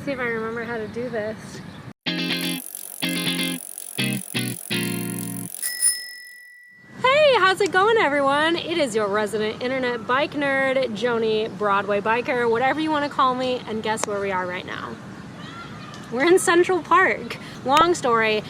Let's see if I remember how to do this. Hey, how's it going, everyone? It is your resident internet bike nerd, Joni, Broadway Biker, whatever you want to call me, and guess where we are right now? We're in Central Park. Long story,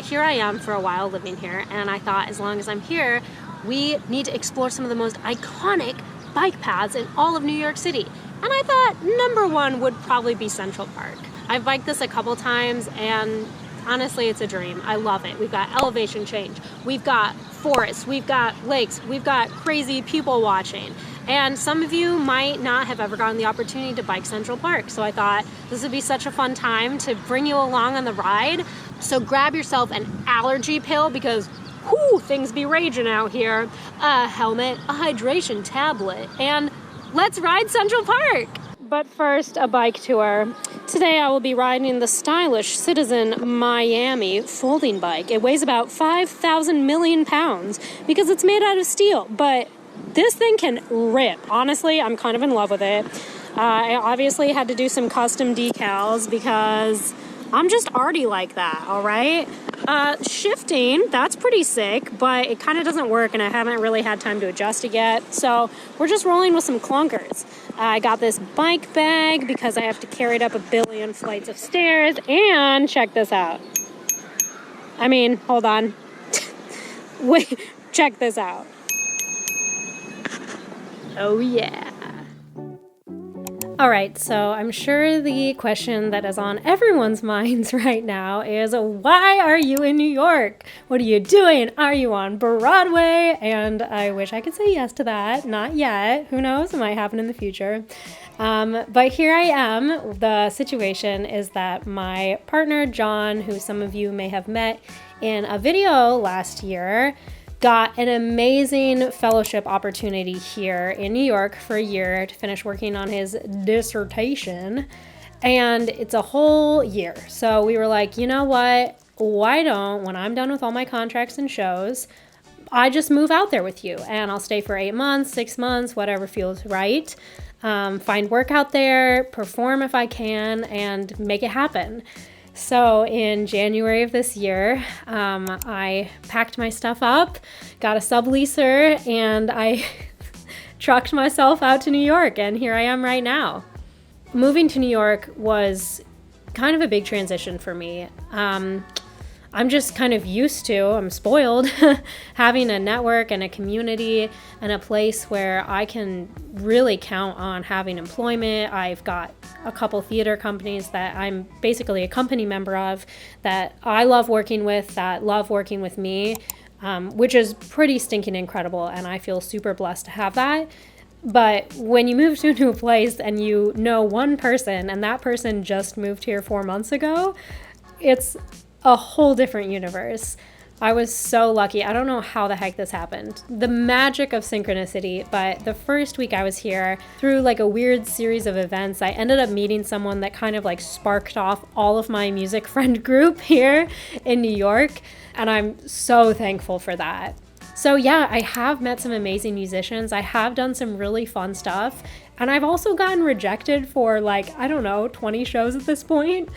here I am for a while living here, and I thought as long as I'm here, we need to explore some of the most iconic bike paths in all of New York City. And I thought number one would probably be Central Park. I've biked this a couple times, and honestly, it's a dream. I love it. We've got elevation change, we've got forests, we've got lakes, we've got crazy people watching. And some of you might not have ever gotten the opportunity to bike Central Park. So I thought this would be such a fun time to bring you along on the ride. So grab yourself an allergy pill because whoo, things be raging out here. A helmet, a hydration tablet, and let's ride Central Park. But first, a bike tour. Today I will be riding the stylish Citizen Miami folding bike. It weighs about 5,000 million pounds because it's made out of steel, but this thing can rip. Honestly, I'm kind of in love with it. I obviously had to do some custom decals because I'm just arty like that, all right? Shifting, that's pretty sick, but it kind of doesn't work and I haven't really had time to adjust it yet. So we're just rolling with some clunkers. I got this bike bag because I have to carry it up a billion flights of stairs, and check this out. I mean, hold on. Wait, check this out. Oh yeah. All right, so I'm sure the question that is on everyone's minds right now is, why are you in New York? What are you doing? Are you on Broadway? And I wish I could say yes to that. Not yet. Who knows? It might happen in the future. But here I am. The situation is that my partner, John, who some of you may have met in a video last year, got an amazing fellowship opportunity here in New York for a year to finish working on his dissertation, and it's a whole year. So we were like, you know what? Why don't, when I'm done with all my contracts and shows, I just move out there with you, and I'll stay for 8 months, 6 months, whatever feels right. Find work out there, perform if I can, and make it happen. So in January of this year, I packed my stuff up, got a subleaser, and I trucked myself out to New York, and here I am right now. Moving to New York was kind of a big transition for me. I'm just kind of used to, I'm spoiled, having a network and a community and a place where I can really count on having employment. I've got a couple theater companies that I'm basically a company member of that I love working with, that love working with me, which is pretty stinking incredible, and I feel super blessed to have that. But when you move to a new place and you know one person and that person just moved here 4 months ago, it's a whole different universe. I was so lucky. I don't know how the heck this happened. The magic of synchronicity, but the first week I was here, through like a weird series of events, I ended up meeting someone that kind of like sparked off all of my music friend group here in New York, and I'm so thankful for that. So yeah, I have met some amazing musicians. I have done some really fun stuff. And I've also gotten rejected for 20 shows at this point.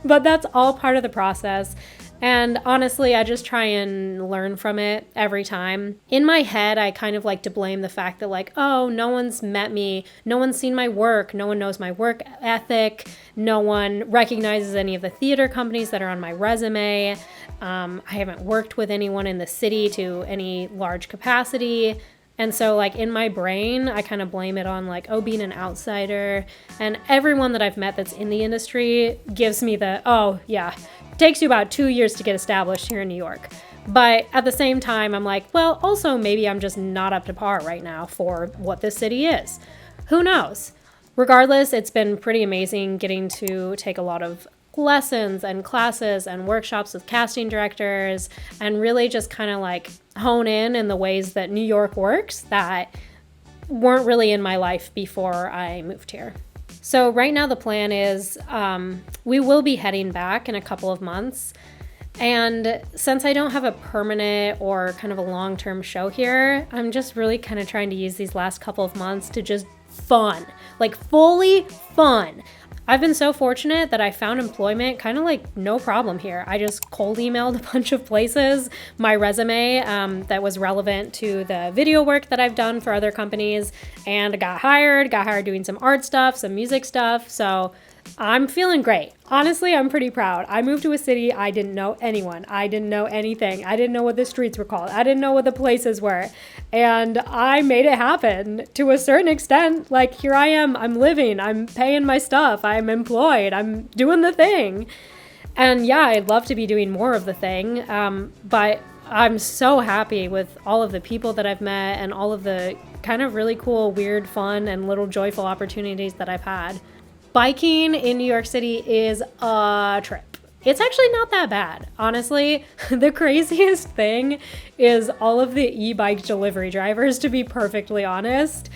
But that's all part of the process. And honestly, I just try and learn from it every time. In my head, I kind of like to blame the fact that no one's met me, no one's seen my work, no one knows my work ethic, no one recognizes any of the theater companies that are on my resume. I haven't worked with anyone in the city to any large capacity. And so in my brain, I kind of blame it on being an outsider. And everyone that I've met that's in the industry gives me takes you about 2 years to get established here in New York. But at the same time, I'm like, well, also maybe I'm just not up to par right now for what this city is. Who knows? Regardless, it's been pretty amazing getting to take a lot of lessons and classes and workshops with casting directors and really just kind of hone in the ways that New York works that weren't really in my life before I moved here. So right now the plan is we will be heading back in a couple of months. And since I don't have a permanent or kind of a long-term show here, I'm just really kind of trying to use these last couple of months to just fun, fully fun. I've been so fortunate that I found employment kind of like no problem here. I just cold emailed a bunch of places my resume that was relevant to the video work that I've done for other companies, and got hired doing some art stuff, some music stuff. So I'm feeling great. Honestly, I'm pretty proud. I moved to a city I didn't know anyone. I didn't know anything. I didn't know what the streets were called. I didn't know what the places were. And I made it happen to a certain extent. Like, here I am. I'm living. I'm paying my stuff. I'm employed. I'm doing the thing. And yeah, I'd love to be doing more of the thing. But I'm so happy with all of the people that I've met and all of the kind of really cool, weird, fun, and little joyful opportunities that I've had. Biking in New York City is a trip. It's actually not that bad. Honestly, the craziest thing is all of the e-bike delivery drivers, to be perfectly honest.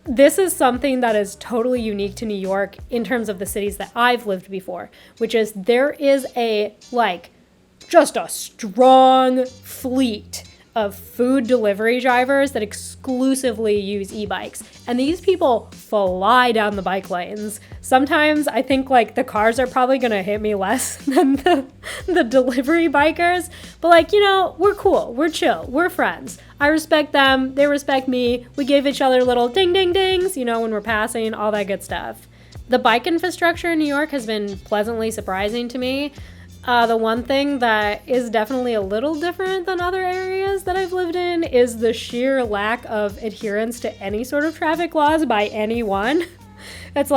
This is something that is totally unique to New York in terms of the cities that I've lived before, which is there is just a strong fleet of food delivery drivers that exclusively use e-bikes. And these people fly down the bike lanes. Sometimes I think the cars are probably gonna hit me less than the delivery bikers. But we're cool, we're chill, we're friends. I respect them, they respect me. We give each other little ding ding dings, when we're passing, all that good stuff. The bike infrastructure in New York has been pleasantly surprising to me. The one thing that is definitely a little different than other areas that I've lived in is the sheer lack of adherence to any sort of traffic laws by anyone. It's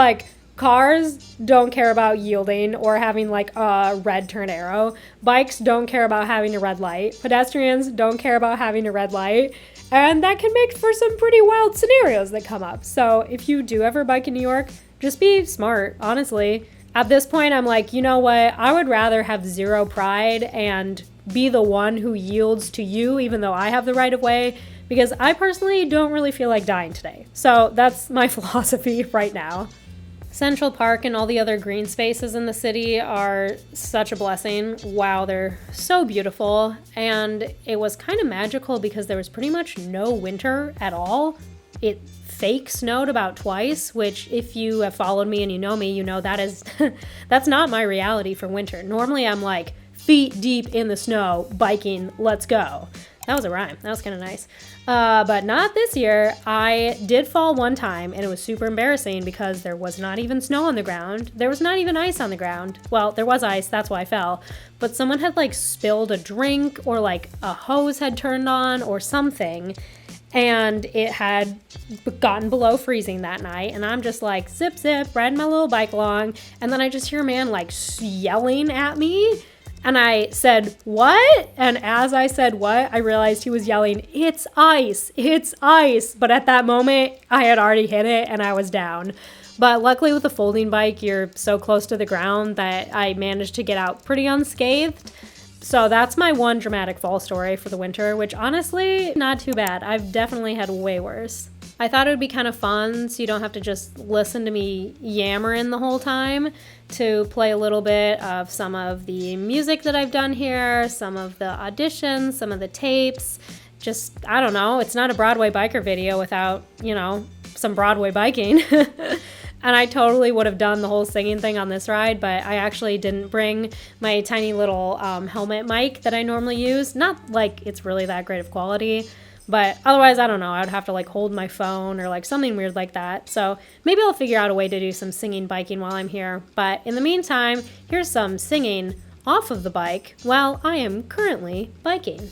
cars don't care about yielding or having a red turn arrow. Bikes don't care about having a red light. Pedestrians don't care about having a red light. And that can make for some pretty wild scenarios that come up. So if you do ever bike in New York, just be smart, honestly. At this point, I'm you know what? I would rather have zero pride and be the one who yields to you, even though I have the right of way, because I personally don't really feel like dying today. So that's my philosophy right now. Central Park and all the other green spaces in the city are such a blessing. Wow, they're so beautiful. And it was kind of magical because there was pretty much no winter at all. It fake snowed about twice, which if you have followed me and you know that is that's not my reality for winter. Normally I'm feet deep in the snow, biking, let's go. That was a rhyme. That was kind of nice. But not this year. I did fall one time and it was super embarrassing because there was not even snow on the ground. There was not even ice on the ground. Well, there was ice, that's why I fell. But someone had spilled a drink or a hose had turned on or something. And it had gotten below freezing that night. And I'm just zip, zip, riding my little bike along. And then I just hear a man yelling at me. And I said, what? And as I said what, I realized he was yelling, it's ice, it's ice. But at that moment, I had already hit it and I was down. But luckily with a folding bike, you're so close to the ground that I managed to get out pretty unscathed. So that's my one dramatic fall story for the winter, which honestly, not too bad. I've definitely had way worse. I thought it would be kind of fun so you don't have to just listen to me yammering the whole time, to play a little bit of some of the music that I've done here, some of the auditions, some of the tapes. Just, I don't know, it's not a Broadway Biker video without, some Broadway biking. And I totally would have done the whole singing thing on this ride, but I actually didn't bring my tiny little helmet mic that I normally use. Not it's really that great of quality, but otherwise, I don't know. I would have to hold my phone or something weird like that. So maybe I'll figure out a way to do some singing biking while I'm here. But in the meantime, here's some singing off of the bike while I am currently biking.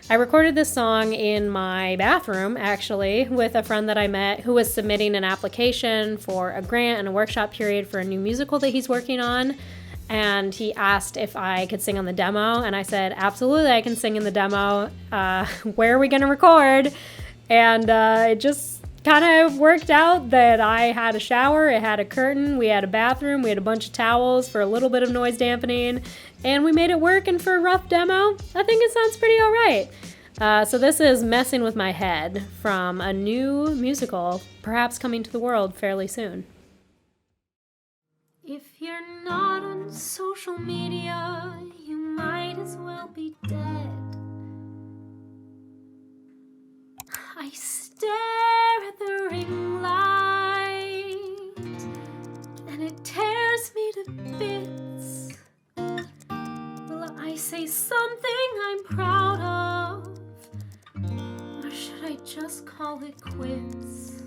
I recorded this song in my bathroom, actually, with a friend that I met who was submitting an application for a grant and a workshop period for a new musical that he's working on. And he asked if I could sing on the demo. And I said, absolutely, I can sing in the demo. Where are we going to record? And it just kind of worked out that I had a shower, it had a curtain, we had a bathroom, we had a bunch of towels for a little bit of noise dampening, and we made it work. And for a rough demo, I think it sounds pretty all right. So this is Messing With My Head from a new musical, perhaps coming to the world fairly soon. If you're not on social media, you might as well be dead. I stare at the ring light, and it tears to bits. Will I say something I'm proud of? Or should I just call it quits?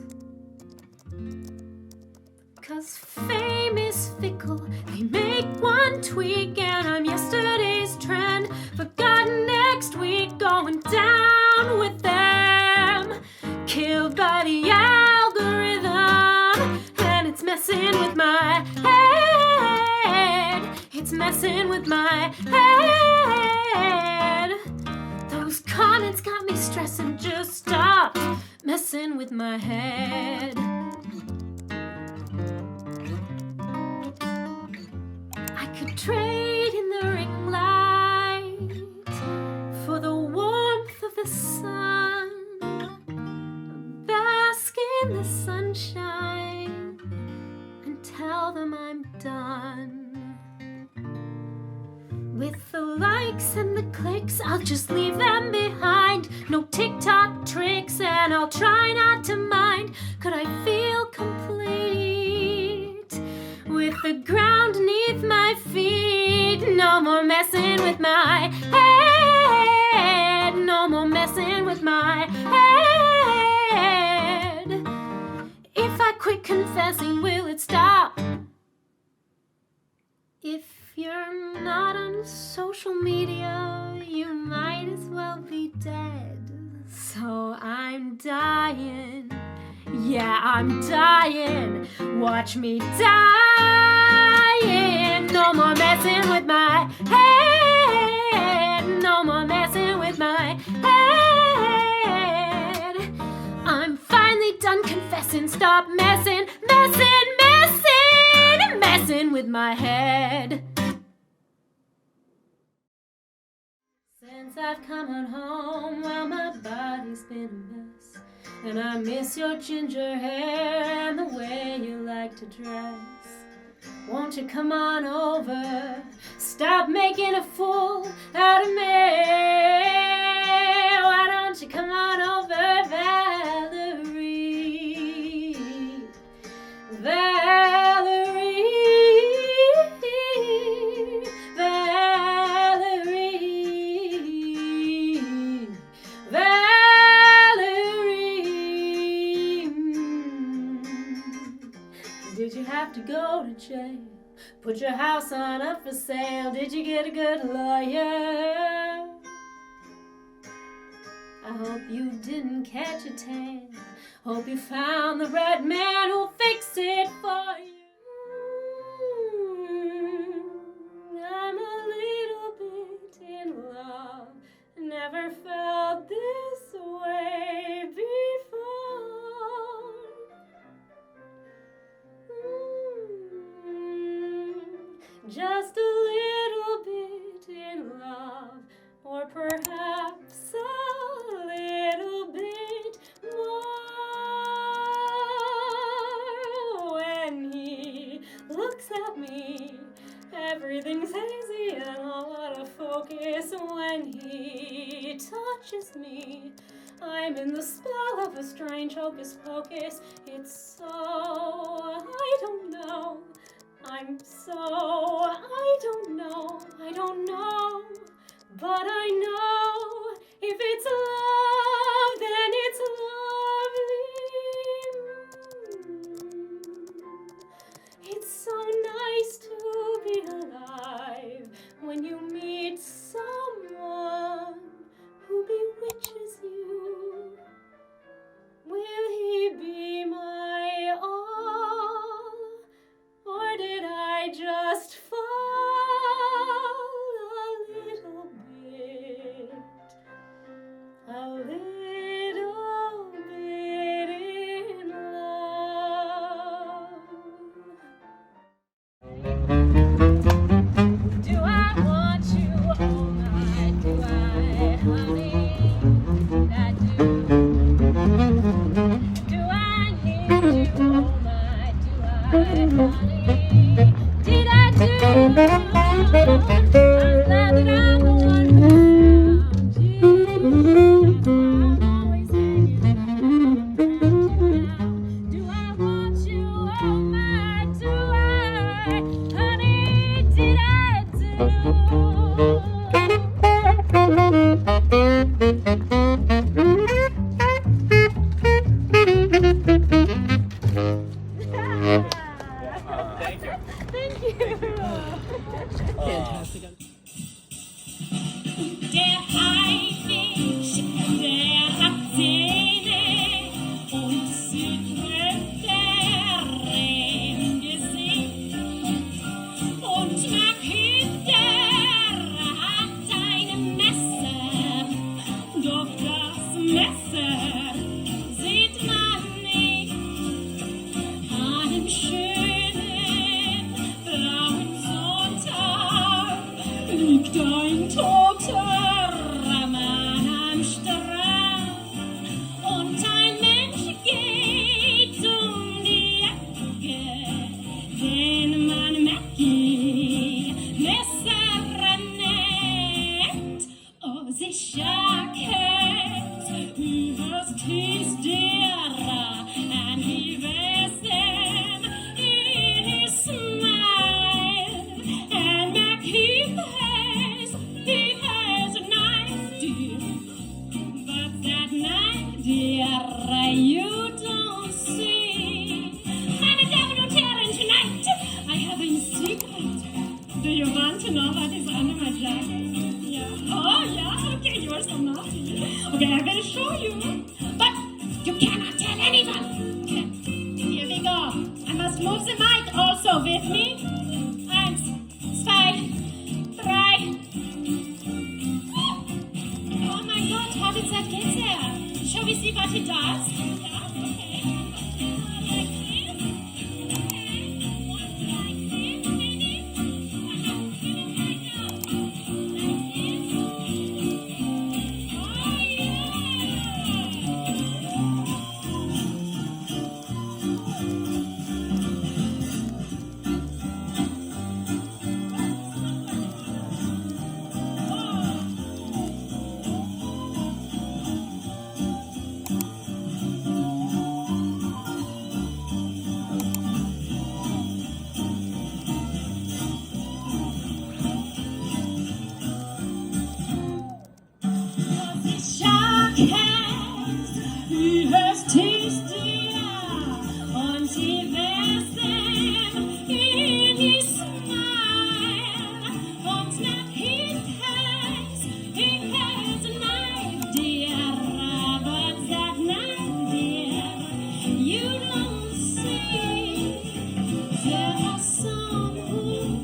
'Cause fame is fickle, they make one tweak and I'm yesterday's trend, forgotten next week, going down with them, killed by the algorithm, and it's messing with my head, it's messing with my head. Those comments got me stressing, just stop messing with my head. I could trade in the ring light for the warmth of the sun, bask in the sunshine and tell them I'm done. With the likes and the clicks, I'll just leave them behind. No TikTok tricks, and I'll try not to mind. Could I feel complete with the ground beneath my feet? No more messing with my head. No more messing with my head. If I quit confessing, will it stop? If you're not on social media, you might as well be dead. So I'm dying, yeah, I'm dying. Watch me dying. No more messing with my head. No more messing with my head. I'm finally done confessing. Stop messing with my head. Since I've come on home, well, my body's been a mess, and I miss your ginger hair and the way you like to dress. Won't you come on over? Stop making a fool out of me. Why don't you come on over, Valerie? Valerie. Did you have to go to jail? Put your house on up for sale? Did you get a good lawyer? I hope you didn't catch a tan. Hope you found the right man who'll fix it for you. I'm a little bit in love. Never felt this way before. Just a little bit in love, or perhaps a little bit more. When he looks at me, everything's hazy and all out of focus. When he touches me, I'm in the spell of a strange hocus pocus. It's so, I don't know. I'm so, I don't know, but I know if it's love, then it's lovely. It's so nice to be alive when you meet someone who bewitches you. Will he be my all? Or did I just fall a little bit? A Thank you. Fantastic. Der Haifisch, der hat Zähne und Südröcke im Gesicht. Und Marküter hat ein Messer, doch das Messer sieht man nicht. An einem schönen Frauensonntag liegt ein toter Mann am Strand und ein Mensch geht die Ecke, den man Mackie Messer nennt. Oh, sie jacket übers Tisch derer, and he wears them in his smile, and Mackie he has a knife, dear, but that knife, dear, you don't see. Meine Damen und Herren, tonight I have a secret. Do you want to know what is under my jacket? Yeah. Oh, yeah, okay, you are so naughty. Okay, I'm gonna show you, but you cannot tell anyone. Okay, here we go. I must move the mic also with me. 1, 2, 3. Oh my God, how did that get there? Shall we see what it does? Yeah, okay. Like this. Okay. One like this, maybe. Get it right now. Like this. Oh He has tasted und sie wears them in his smile. Und nach he has a knife, dear, but that knife, dear, you don't see. There are some who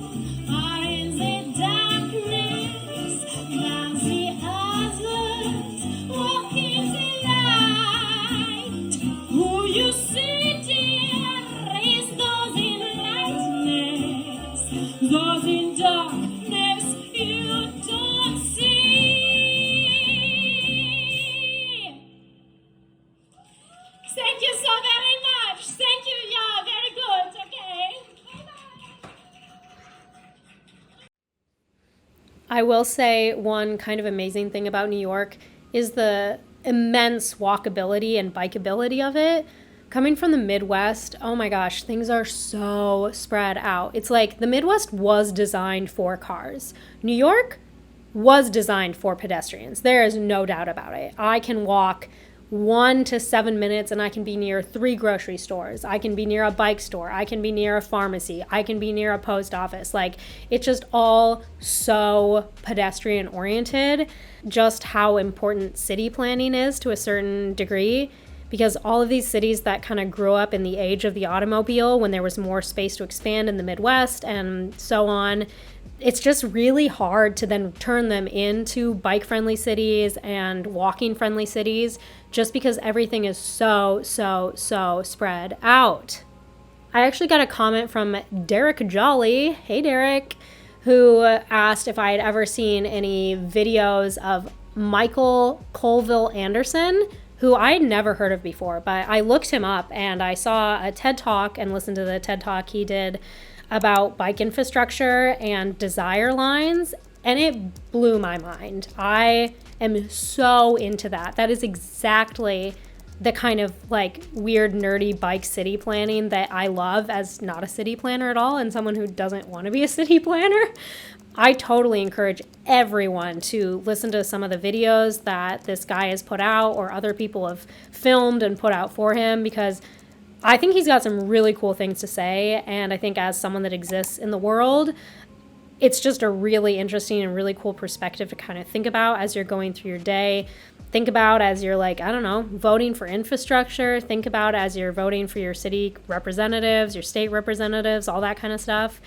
are in the darkness, while the others walk in the light. Who you see, dear, is those in lightness, those in darkness you don't see. Thank you so very much. Thank you, yeah, very good. Okay. Bye-bye. I will say one kind of amazing thing about New York is the immense walkability and bikeability of it. Coming from the Midwest, oh my gosh, things are so spread out. It's like the Midwest was designed for cars. New York was designed for pedestrians. There is no doubt about it. I can walk 1 to 7 minutes and I can be near 3 grocery stores. I can be near a bike store. I can be near a pharmacy. I can be near a post office. Like, it's just all so pedestrian oriented, just how important city planning is to a certain degree, because all of these cities that kind of grew up in the age of the automobile when there was more space to expand in the Midwest and so on, it's just really hard to then turn them into bike-friendly cities and walking-friendly cities just because everything is so spread out. I actually got a comment from Derek Jolly, hey Derek, who asked if I had ever seen any videos of Michael Colville Anderson, who I had never heard of before, but I looked him up and I saw a TED Talk and listened to the TED Talk he did about bike infrastructure and desire lines, and it blew my mind. I am so into that. That is exactly the kind of like weird nerdy bike city planning that I love as not a city planner at all and someone who doesn't want to be a city planner. I totally encourage everyone to listen to some of the videos that this guy has put out or other people have filmed and put out for him, because I think he's got some really cool things to say, and I think as someone that exists in the world, it's just a really interesting and really cool perspective to kind of think about as you're going through your day. Think about as you're like, I don't know, voting for infrastructure. Think about as you're voting for your city representatives, your state representatives, all that kind of stuff.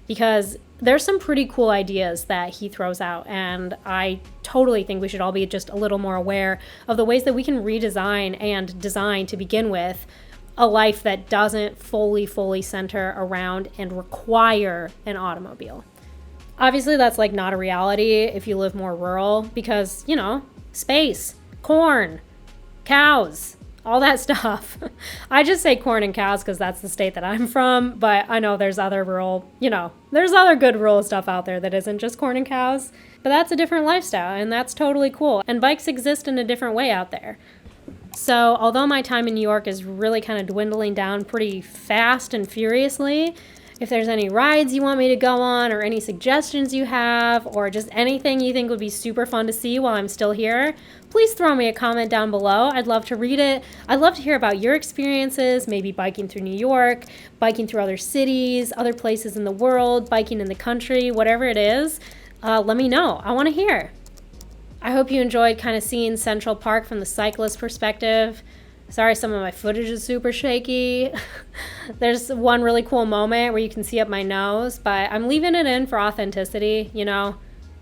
Because there's some pretty cool ideas that he throws out. And I totally think we should all be just a little more aware of the ways that we can redesign and design to begin with a life that doesn't fully center around and require an automobile. Obviously, that's like not a reality if you live more rural because, you know, space, corn, cows, all that stuff. I just say corn and cows because that's the state that I'm from, but I know there's other rural, you know, there's other good rural stuff out there that isn't just corn and cows, but that's a different lifestyle and that's totally cool. And bikes exist in a different way out there. So although my time in New York is really kind of dwindling down pretty fast and furiously, if there's any rides you want me to go on or any suggestions you have or just anything you think would be super fun to see while I'm still here, please throw me a comment down below. I'd love to read it. I'd love to hear about your experiences, maybe biking through New York, biking through other cities, other places in the world, biking in the country, whatever it is. Let me know. I want to hear. I hope you enjoyed kind of seeing Central Park from the cyclist perspective. Sorry, some of my footage is super shaky. There's one really cool moment where you can see up my nose, but I'm leaving it in for authenticity, you know.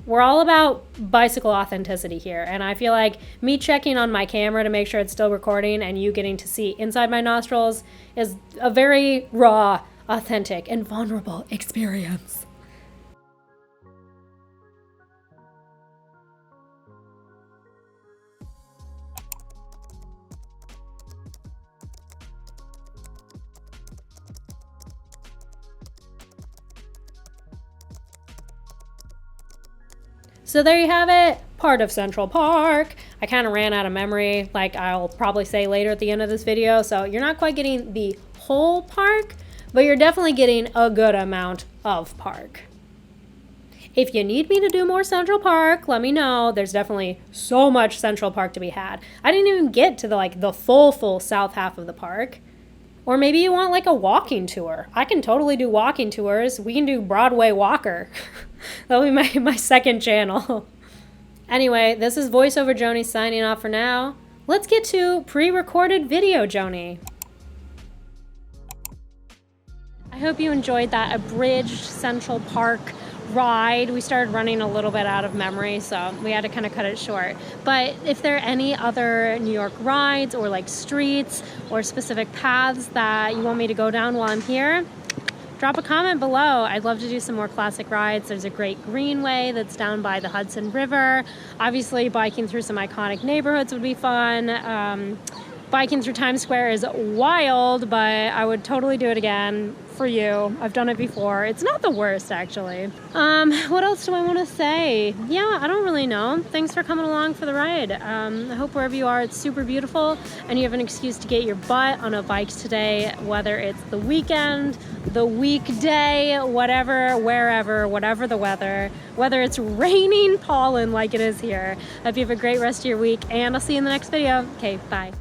We're all about bicycle authenticity here, and I feel like me checking on my camera to make sure it's still recording and you getting to see inside my nostrils is a very raw, authentic, and vulnerable experience. So there you have it, part of Central Park. I kind of ran out of memory, like I'll probably say later at the end of this video, so you're not quite getting the whole park, but you're definitely getting a good amount of park. If you need me to do more Central Park, let me know. There's definitely so much Central Park to be had. I didn't even get to the full south half of the park. Or maybe you want like a walking tour. I can totally do walking tours. We can do Broadway Biker. That'll be my second channel. Anyway, this is voiceover Joni signing off for now. Let's get to pre-recorded video Joni. I hope you enjoyed that abridged Central Park ride. We started running a little bit out of memory, so we had to kind of cut it short. But if there are any other New York rides or like streets or specific paths that you want me to go down while I'm here, drop a comment below. I'd love to do some more classic rides. There's a great greenway that's down by the Hudson River. Obviously, biking through some iconic neighborhoods would be fun. Biking through Times Square is wild, but I would totally do it again for you. I've done it before. It's not the worst, actually. What else do I want to say? Yeah, I don't really know. Thanks for coming along for the ride. I hope wherever you are, it's super beautiful and you have an excuse to get your butt on a bike today, whether it's the weekend, the weekday, whatever, wherever, whatever the weather, whether it's raining pollen like it is here. I hope you have a great rest of your week, and I'll see you in the next video. Okay, bye.